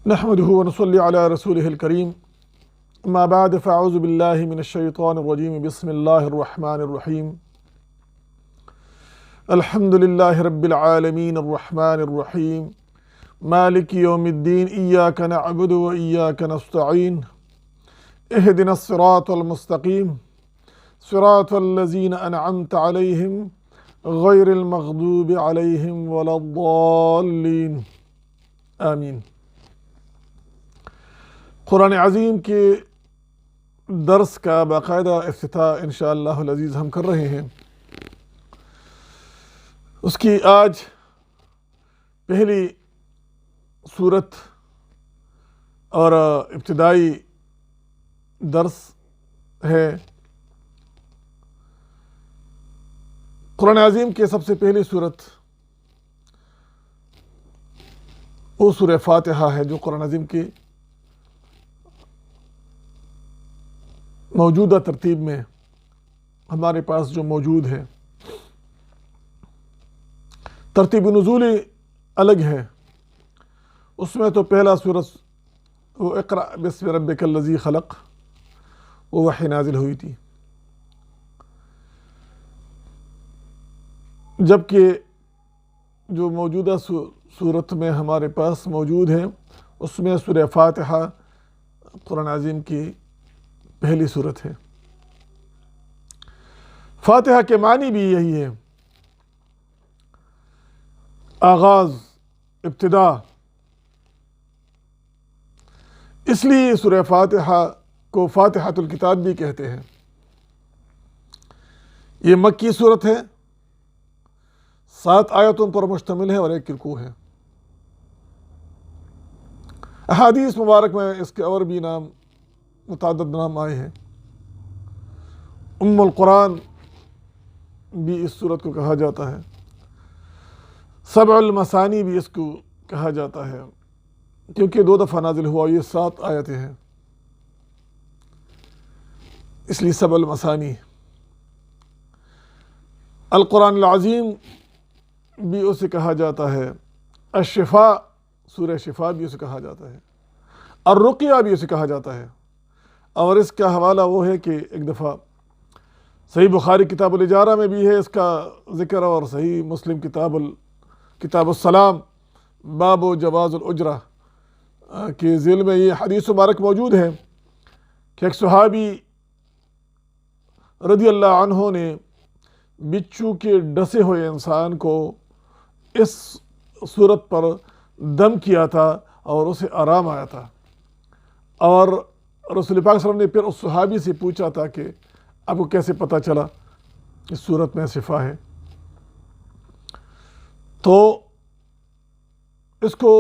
نحمده ونصلي على رسوله الكريم اما بعد فاعوذ بالله من الشيطان الرجيم بسم الله الرحمن الرحيم الحمد لله رب العالمين الرحمن الرحيم مالك يوم الدين إياك نعبد وإياك نستعين اهدنا الصراط المستقيم صراط الذين أنعمت عليهم غير المغضوب عليهم ولا الضالين آمین۔ قرآن عظیم کے درس کا باقاعدہ افتتاح انشاءاللہ العزیز ہم کر رہے ہیں۔ اس کی آج پہلی صورت اور ابتدائی درس ہے۔ قرآن عظیم کے سب سے پہلی صورت وہ سورہ فاتحہ ہے جو قرآن عظیم کی موجودہ ترتیب میں ہمارے پاس جو موجود ہے، ترتیب نزولی الگ ہے۔ اس میں تو پہلا سورت وہ اقرأ بسم ربک الذی خلق وہ وحی نازل ہوئی تھی، جبکہ جو موجودہ صورت میں ہمارے پاس موجود ہے اس میں سورہ فاتحہ قرآن عظیم کی پہلی صورت ہے۔ فاتحہ کے معنی بھی یہی ہے، آغاز، ابتدا۔ اس لیے سورہ فاتحہ کو فاتحۃ الکتاب بھی کہتے ہیں۔ یہ مکی صورت ہے، 7 آیتوں پر مشتمل ہے اور 1 رکوع ہے۔ احادیث مبارک میں اس کے اور بھی متعدد نام آئے ہیں۔ ام القرآن بھی اس صورت کو کہا جاتا ہے، 7 المثانی بھی اس کو کہا جاتا ہے، کیونکہ 2 دفعہ نازل ہوا، یہ 7 آیتیں ہیں، اس لیے 7 المثانی۔ القرآن العظیم بھی اسے کہا جاتا ہے، الشفاء سورہ شفاء بھی اسے کہا جاتا ہے، الرقیہ بھی اسے کہا جاتا ہے۔ اور اس کا حوالہ وہ ہے کہ ایک دفعہ صحیح بخاری کتاب الاجارہ میں بھی ہے اس کا ذکر، اور صحیح مسلم کتاب السلام باب جواز الاجرہ کے ذیل میں یہ حدیث مبارک موجود ہے کہ ایک صحابی رضی اللہ عنہ نے بچھو کے ڈسے ہوئے انسان کو اس صورت پر دم کیا تھا اور اسے آرام آیا تھا، اور رسول پاک صلی اللہ علیہ وسلم نے پھر اس صحابی سے پوچھا تھا کہ آپ کو کیسے پتہ چلا اس صورت میں شفا ہے؟ تو اس کو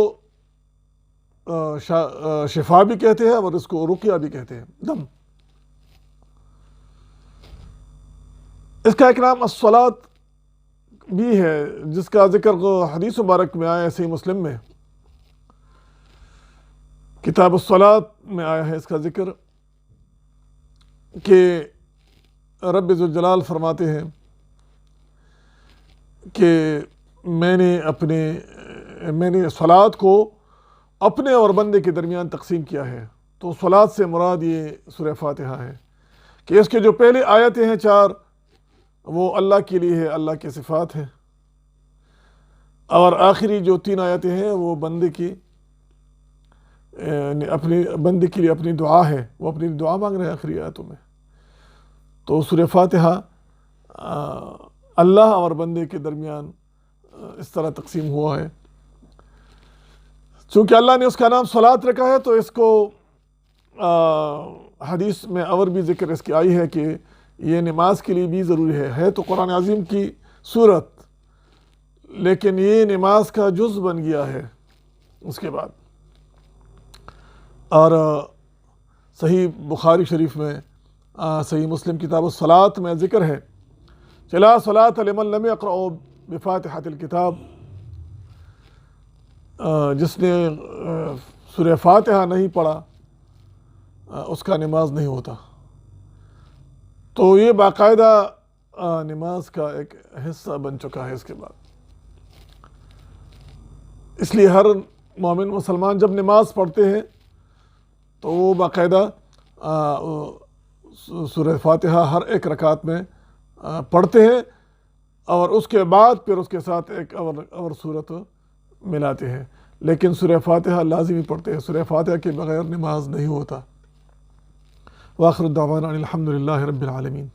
شفا بھی کہتے ہیں اور اس کو رقیہ بھی کہتے ہیں، دم۔ اس کا ایک نام الصلاۃ بھی ہے، جس کا ذکر حدیث مبارک میں آیا ہے، صحیح مسلم میں کتاب الصلاۃ میں آیا ہے اس کا ذکر، کہ رب ذوالجلال فرماتے ہیں کہ میں نے صلاۃ کو اپنے اور بندے کے درمیان تقسیم کیا ہے۔ تو صلاۃ سے مراد یہ سورہ فاتحہ ہے، کہ اس کے جو پہلے آیتیں ہیں 4 وہ اللہ کے لیے ہے، اللہ کے صفات ہیں، اور آخری جو 3 آیتیں ہیں وہ بندے کے لیے اپنی دعا ہے، وہ اپنی دعا مانگ رہے ہیں آخری آیتوں میں۔ تو سورہ فاتحہ اللہ اور بندے کے درمیان اس طرح تقسیم ہوا ہے۔ چونکہ اللہ نے اس کا نام صلاۃ رکھا ہے تو اس کو حدیث میں اور بھی ذکر اس کی آئی ہے کہ یہ نماز کے لیے بھی ضروری ہے تو قرآن عظیم کی صورت، لیکن یہ نماز کا جز بن گیا ہے اس کے بعد۔ اور صحیح بخاری شریف میں، صحیح مسلم کتاب الصلاۃ میں ذکر ہے، لا صلاۃ لمن لم یقرأ بفاتحۃ الکتاب، جس نے سورہ فاتحہ نہیں پڑھا اس کا نماز نہیں ہوتا۔ تو یہ باقاعدہ نماز کا ایک حصہ بن چکا ہے اس کے بعد۔ اس لیے ہر مومن مسلمان جب نماز پڑھتے ہیں تو وہ باقاعدہ سورہ فاتحہ ہر ایک رکعت میں پڑھتے ہیں، اور اس کے بعد پھر اس کے ساتھ ایک اور صورت ملاتے ہیں، لیکن سورہ فاتحہ لازمی پڑھتے ہیں، سورہ فاتحہ کے بغیر نماز نہیں ہوتا۔ وآخر الدعوانا ان الحمد للہ رب العالمین۔